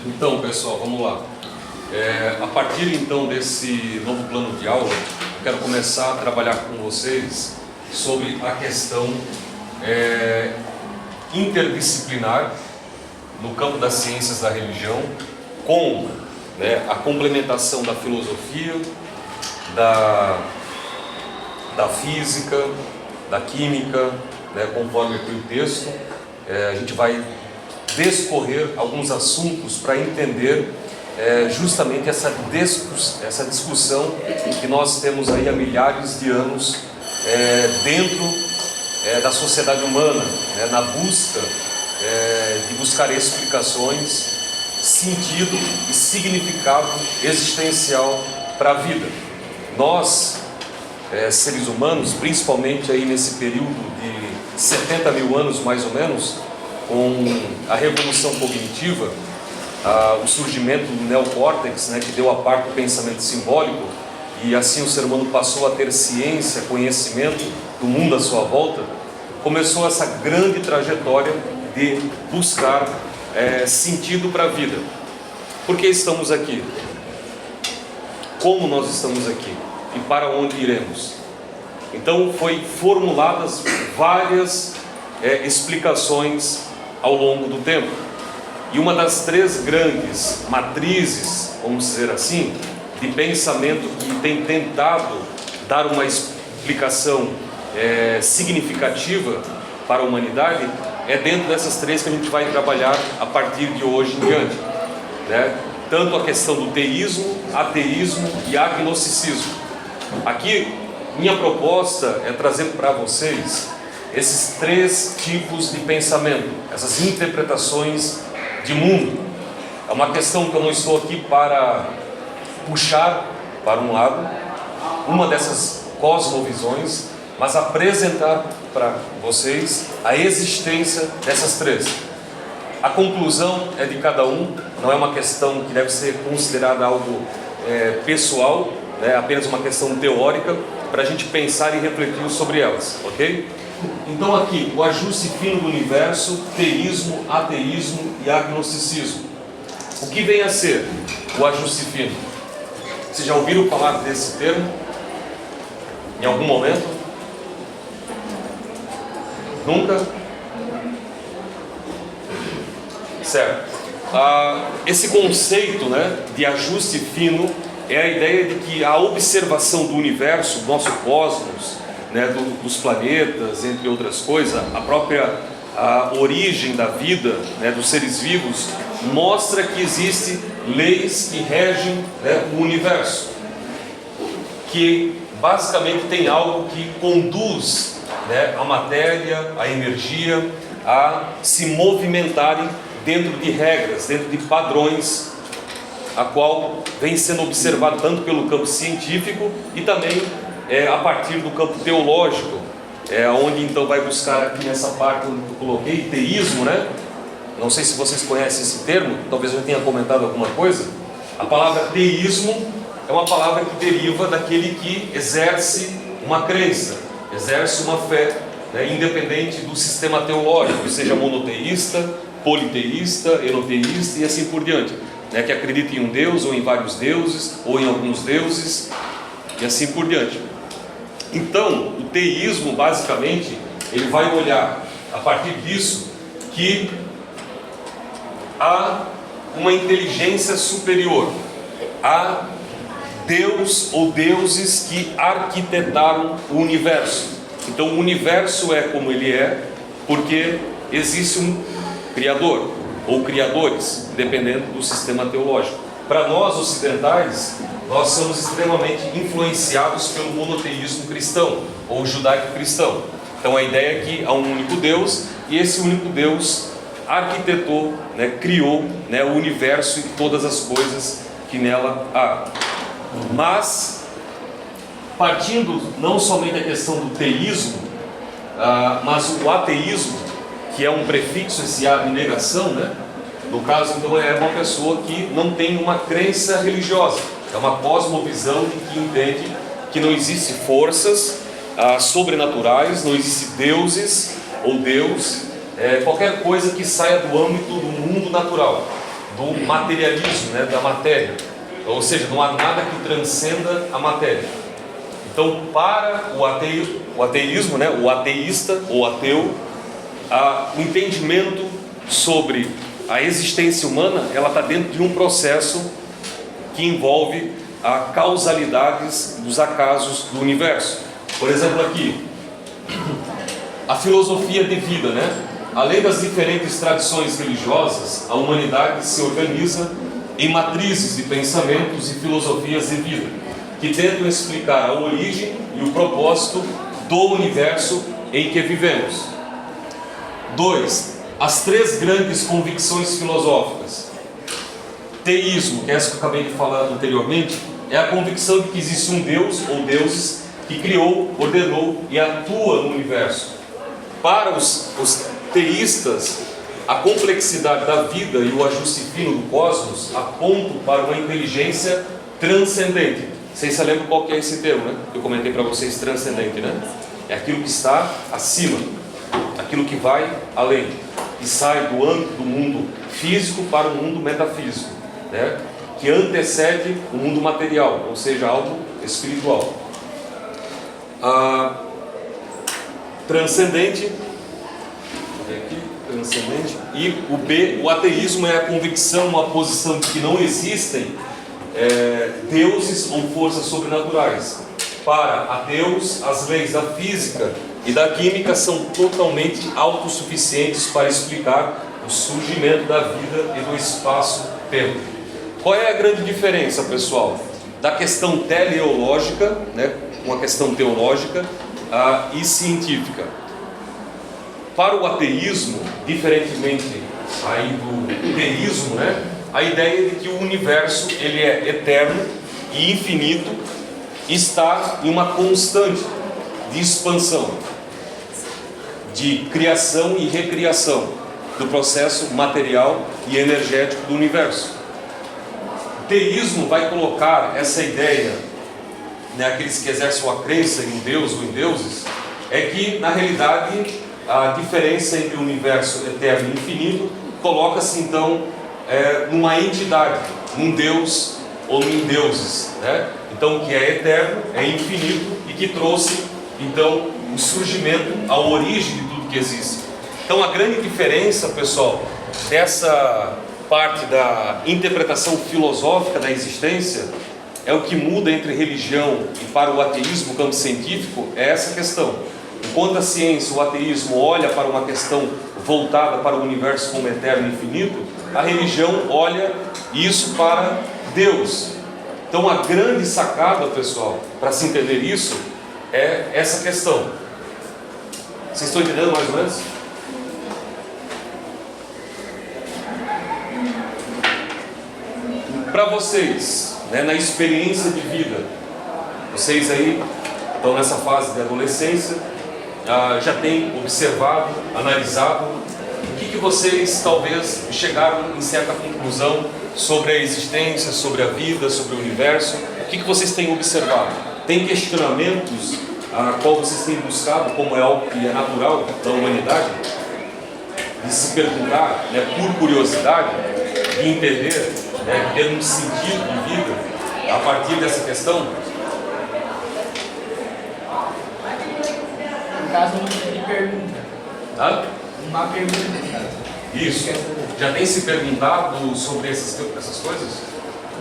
Então, pessoal, vamos lá. A partir então desse novo plano de aula, eu quero começar a trabalhar com vocês sobre a questão interdisciplinar no campo das ciências da religião, com a complementação da filosofia, da física, da química, conforme aqui o texto. A gente vai discorrer alguns assuntos para entender justamente essa discussão que nós temos aí há milhares de anos dentro da sociedade humana, na busca de buscar explicações, sentido e significado existencial para a vida. Nós, seres humanos, principalmente aí nesse período de 70 mil anos mais ou menos, com a revolução cognitiva, o surgimento do neocórtex, que deu a parte do pensamento simbólico, e assim o ser humano passou a ter ciência, conhecimento do mundo à sua volta, começou essa grande trajetória de buscar sentido para a vida. Por que estamos aqui? Como nós estamos aqui? E para onde iremos? Então foi formuladas várias explicações ao longo do tempo. E uma das três grandes matrizes, vamos dizer assim, de pensamento que tem tentado dar uma explicação significativa para a humanidade, é dentro dessas três que a gente vai trabalhar a partir de hoje em diante. Tanto a questão do teísmo, ateísmo e agnosticismo. Aqui, minha proposta é trazer para vocês esses três tipos de pensamento, essas interpretações de mundo. É uma questão que eu não estou aqui para puxar para um lado uma dessas cosmovisões, mas apresentar para vocês a existência dessas três. A conclusão é de cada um, não é uma questão que deve ser considerada algo pessoal, apenas uma questão teórica, para a gente pensar e refletir sobre elas, ok? Então aqui, o ajuste fino do universo, teísmo, ateísmo e agnosticismo. O que vem a ser o ajuste fino? Vocês já ouviram falar desse termo? Em algum momento? Nunca? Certo. Esse conceito de ajuste fino é a ideia de que a observação do universo, do nosso cosmos, dos planetas, entre outras coisas, a própria origem da vida, dos seres vivos, mostra que existem leis que regem o universo, que basicamente tem algo que conduz a matéria, a energia, a se movimentarem dentro de regras, dentro de padrões, a qual vem sendo observado tanto pelo campo científico e também a partir do campo teológico, onde então vai buscar aqui nessa parte onde eu coloquei, teísmo, Não sei se vocês conhecem esse termo, talvez eu tenha comentado alguma coisa. A palavra teísmo é uma palavra que deriva daquele que exerce uma crença, exerce uma fé, independente do sistema teológico, seja monoteísta, politeísta, enoteísta e assim por diante, que acredita em um Deus ou em vários deuses ou em alguns deuses e assim por diante. Então, o teísmo basicamente ele vai olhar a partir disso que há uma inteligência superior, há Deus ou deuses que arquitetaram o universo. Então o universo é como ele é porque existe um criador ou criadores, dependendo do sistema teológico. Para nós ocidentais, nós somos extremamente influenciados pelo monoteísmo cristão ou judaico-cristão. Então a ideia é que há um único Deus e esse único Deus arquitetou, criou o universo e todas as coisas que nela há. Mas, partindo não somente da questão do teísmo, mas o ateísmo, que é um prefixo, esse A de negação, no caso então é uma pessoa que não tem uma crença religiosa, é uma cosmovisão que entende que não existem forças sobrenaturais, não existem deuses ou Deus, qualquer coisa que saia do âmbito do mundo natural. do materialismo, né, da matéria. Ou seja, não há nada que transcenda a matéria. Então, para o ateísmo, né, o ateísta ou ateu, o entendimento sobre a existência humana, ela está dentro de um processo que envolve a causalidades dos acasos do universo. Por exemplo, aqui, a filosofia de vida, né? Além das diferentes tradições religiosas, a humanidade se organiza em matrizes de pensamentos e filosofias de vida, que tentam explicar a origem e o propósito do universo em que vivemos. 2. As 3 grandes convicções filosóficas. Teísmo, que é essa que eu acabei de falar anteriormente, é a convicção de que existe um Deus ou deuses que criou, ordenou e atua no universo. Para os teístas, a complexidade da vida e o ajuste fino do cosmos apontam para uma inteligência transcendente. Vocês se lembram qual que é esse termo, né? Eu comentei para vocês, transcendente, né? É aquilo que está acima, aquilo que vai além, que sai do âmbito do mundo físico para o mundo metafísico, né? Que antecede o mundo material, ou seja, algo espiritual. Transcendente, aqui, transcendente. E o B, o ateísmo é a convicção, uma posição de que não existem deuses ou forças sobrenaturais. Para ateus, as leis da física e da química são totalmente autossuficientes para explicar o surgimento da vida e do espaço-tempo. Qual é a grande diferença, pessoal, da questão teleológica, né, uma questão teológica e científica? Para o ateísmo, diferentemente aí do teísmo, né, a ideia de que o universo ele é eterno e infinito, está em uma constante de expansão, de criação e recriação do processo material e energético do universo. O teísmo vai colocar essa ideia, né, aqueles que exercem a crença em um Deus ou em deuses, é que na realidade a diferença entre o universo eterno e infinito coloca-se então numa entidade, num Deus ou em deuses, né? Então, que é eterno, é infinito e que trouxe então o surgimento, a origem de tudo que existe. Então, a grande diferença, pessoal, dessa parte da interpretação filosófica da existência é o que muda entre religião e para o ateísmo, campo científico, é essa questão. Enquanto a ciência, o ateísmo olha para uma questão voltada para o universo como eterno e infinito, a religião olha isso para Deus. Então a grande sacada, pessoal, para se entender isso, é essa questão. Vocês estão entendendo mais ou menos? Para vocês, né, na experiência de vida, vocês aí estão nessa fase de adolescência, já têm observado, analisado, o que vocês talvez chegaram em certa conclusão sobre a existência, sobre a vida, sobre o universo. O que vocês têm observado? Tem questionamentos a qual vocês têm buscado, como é algo que é natural da humanidade, de se perguntar, né, por curiosidade, de entender, né, de ter um sentido de vida a partir dessa questão? No caso, uma pergunta. Uma pergunta. Isso. Já tem se perguntado sobre essas coisas?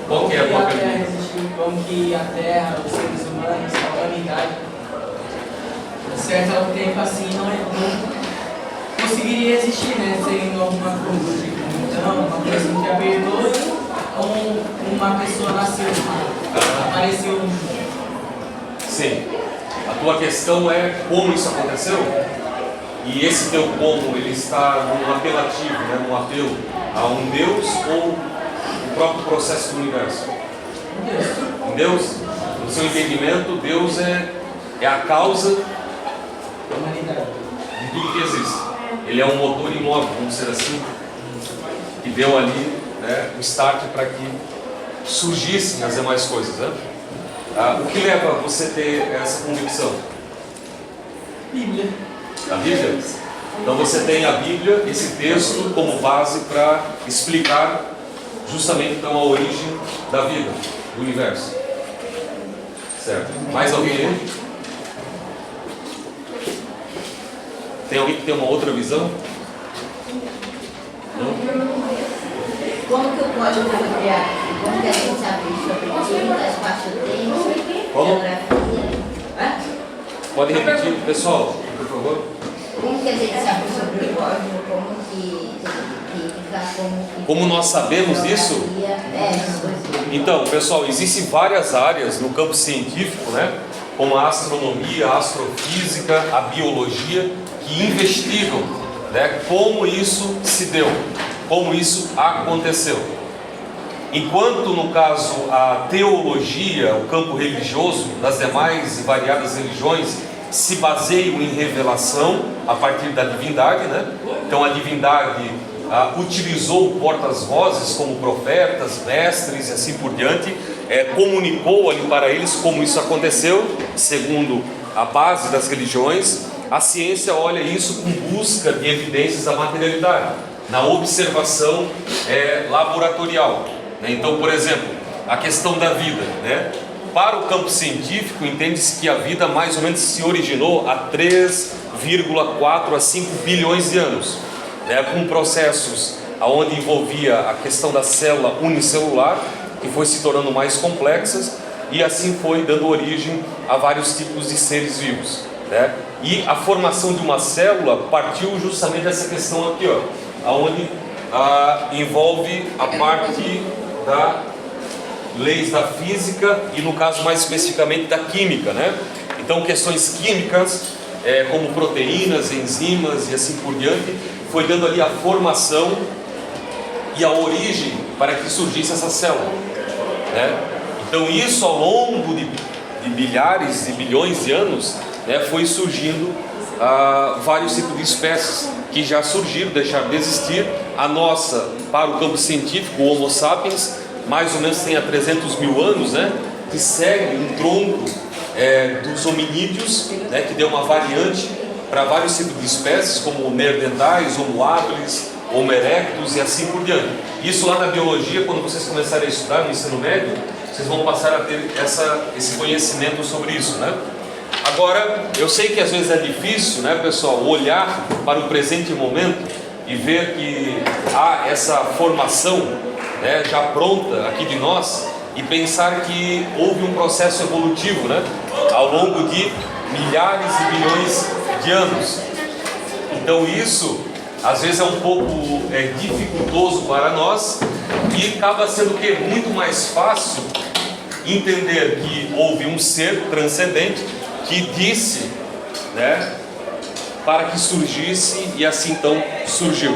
Qual que é a tua pergunta? Como que a Terra, os seres humanos, a humanidade, em certo tempo assim, não conseguiria existir, né? Sendo alguma coisa. Então, uma pessoa que apertou, uma pessoa nasceu, apareceu. Sim. A tua questão é como isso aconteceu? E esse teu como, ele está num apelativo, né, num apelo a um Deus ou o próprio processo do universo? Em Deus? No seu entendimento, Deus é a causa de tudo que existe. Ele é um motor imóvel, vamos dizer assim, que deu ali, né, o start para que surgissem as demais coisas, né? O que leva você a ter essa convicção? Bíblia. A Bíblia? Então você tem a Bíblia, esse texto, como base para explicar justamente então a origem da vida, do universo. Certo? Mais alguém aí? Tem alguém que tem uma outra visão? Não? Como que o código foi criado? Como que a gente sabe sobre química, espaço-tempo, geografia? Pode repetir, pessoal, por favor. Como que a gente sabe sobre o código? Como que química, Como nós sabemos isso? Então, pessoal, existem várias áreas no campo científico, né? Como a astronomia, a astrofísica, a biologia, que investigam, né, como isso se deu, como isso aconteceu. Enquanto, no caso, a teologia, o campo religioso das demais e variadas religiões se baseiam em revelação a partir da divindade, né? Então a divindade utilizou portas-vozes como profetas, mestres e assim por diante, comunicou ali para eles como isso aconteceu, segundo a base das religiões. A ciência olha isso com busca de evidências da materialidade, na observação laboratorial. Então, por exemplo, a questão da vida, né? Para o campo científico, entende-se que a vida mais ou menos se originou há 3,4 a 5 bilhões de anos, né? Com processos onde envolvia a questão da célula unicelular, que foi se tornando mais complexas, e assim foi dando origem a vários tipos de seres vivos, né? E a formação de uma célula partiu justamente dessa questão aqui, ó, onde envolve a parte da leis da física e, no caso mais especificamente, da química, né? Então, questões químicas, como proteínas, enzimas e assim por diante, foi dando ali a formação e a origem para que surgisse essa célula, né? Então, isso ao longo de milhares e bilhões de anos, né, foi surgindo vários tipos de espécies que já surgiram, deixaram de existir. A nossa, para o campo científico, o Homo sapiens, mais ou menos tem há 300 mil anos, né, que segue um tronco dos hominídeos, né, que deu uma variante para vários tipos de espécies, como neandertais, Homo habilis, Homo erectus e assim por diante. Isso lá na biologia, quando vocês começarem a estudar no ensino médio, vocês vão passar a ter esse conhecimento sobre isso, né? Agora, eu sei que às vezes é difícil, né, pessoal, olhar para o presente momento e ver que há essa formação, né, já pronta aqui de nós, e pensar que houve um processo evolutivo, né, ao longo de milhares e bilhões de anos. Então isso às vezes é um pouco dificultoso para nós, e acaba sendo o quê? Muito mais fácil entender que houve um ser transcendente que disse, né, para que surgisse, e assim então surgiu.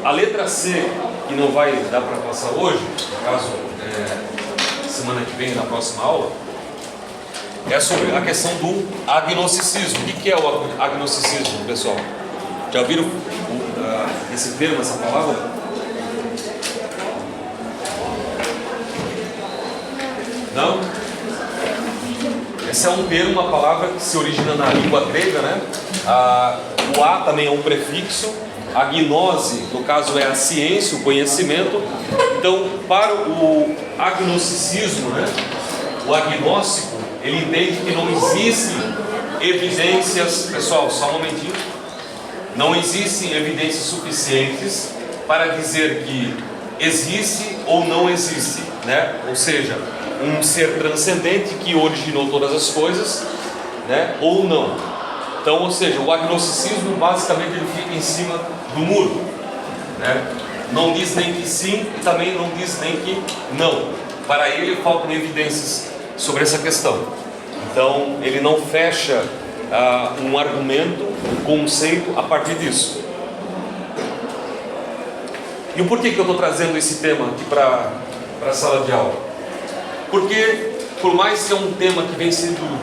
A letra C, que não vai dar para passar hoje, no caso semana que vem, na próxima aula, é sobre a questão do agnosticismo. O que é o agnosticismo, pessoal? Já ouviram esse termo, essa palavra? Não? Esse é um termo, uma palavra que se origina na língua grega, né? O A também é um prefixo. A gnose, no caso, é a ciência, o conhecimento. Então, para o agnosticismo, né, o agnóstico, ele entende que não existem evidências, pessoal, só um momentinho, não existem evidências suficientes para dizer que existe ou não existe, né? Ou seja, um ser transcendente que originou todas as coisas, né, ou não. Então, ou seja, o agnosticismo basicamente ele fica em cima do muro, né? Não diz nem que sim e também não diz nem que não. Para ele faltam evidências sobre essa questão. Então ele não fecha um argumento, um conceito a partir disso. E o porquê que eu estou trazendo esse tema aqui para a sala de aula? Porque por mais que é um tema que vem sendo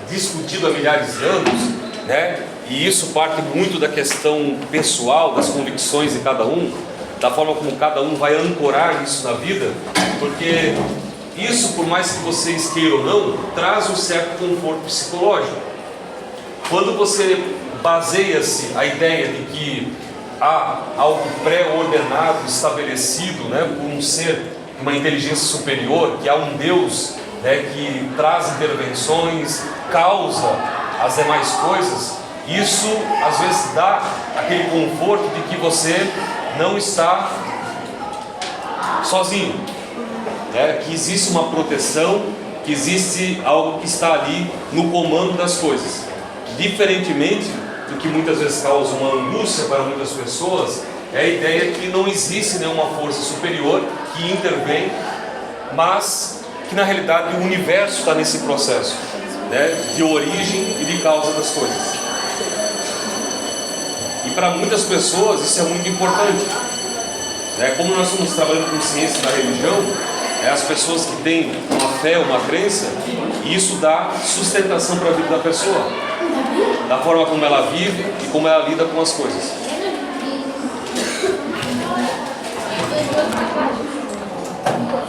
discutido há milhares de anos, né? E isso parte muito da questão pessoal, das convicções de cada um, da forma como cada um vai ancorar isso na vida, porque isso, por mais que vocês queiram ou não, traz um certo conforto psicológico. Quando você baseia-se a ideia de que há algo pré-ordenado, estabelecido, né, por um ser, uma inteligência superior, que há um Deus, né, que traz intervenções, causa as demais coisas, isso às vezes dá aquele conforto de que você não está sozinho, né, que existe uma proteção, que existe algo que está ali no comando das coisas. Diferentemente do que muitas vezes causa uma angústia para muitas pessoas, é a ideia que não existe nenhuma força superior que intervém, mas que na realidade o universo está nesse processo, né, de origem e de causa das coisas. E para muitas pessoas isso é muito importante, né? Como nós estamos trabalhando com ciência da religião, as pessoas que têm uma fé, uma crença, isso dá sustentação para a vida da pessoa, da forma como ela vive e como ela lida com as coisas.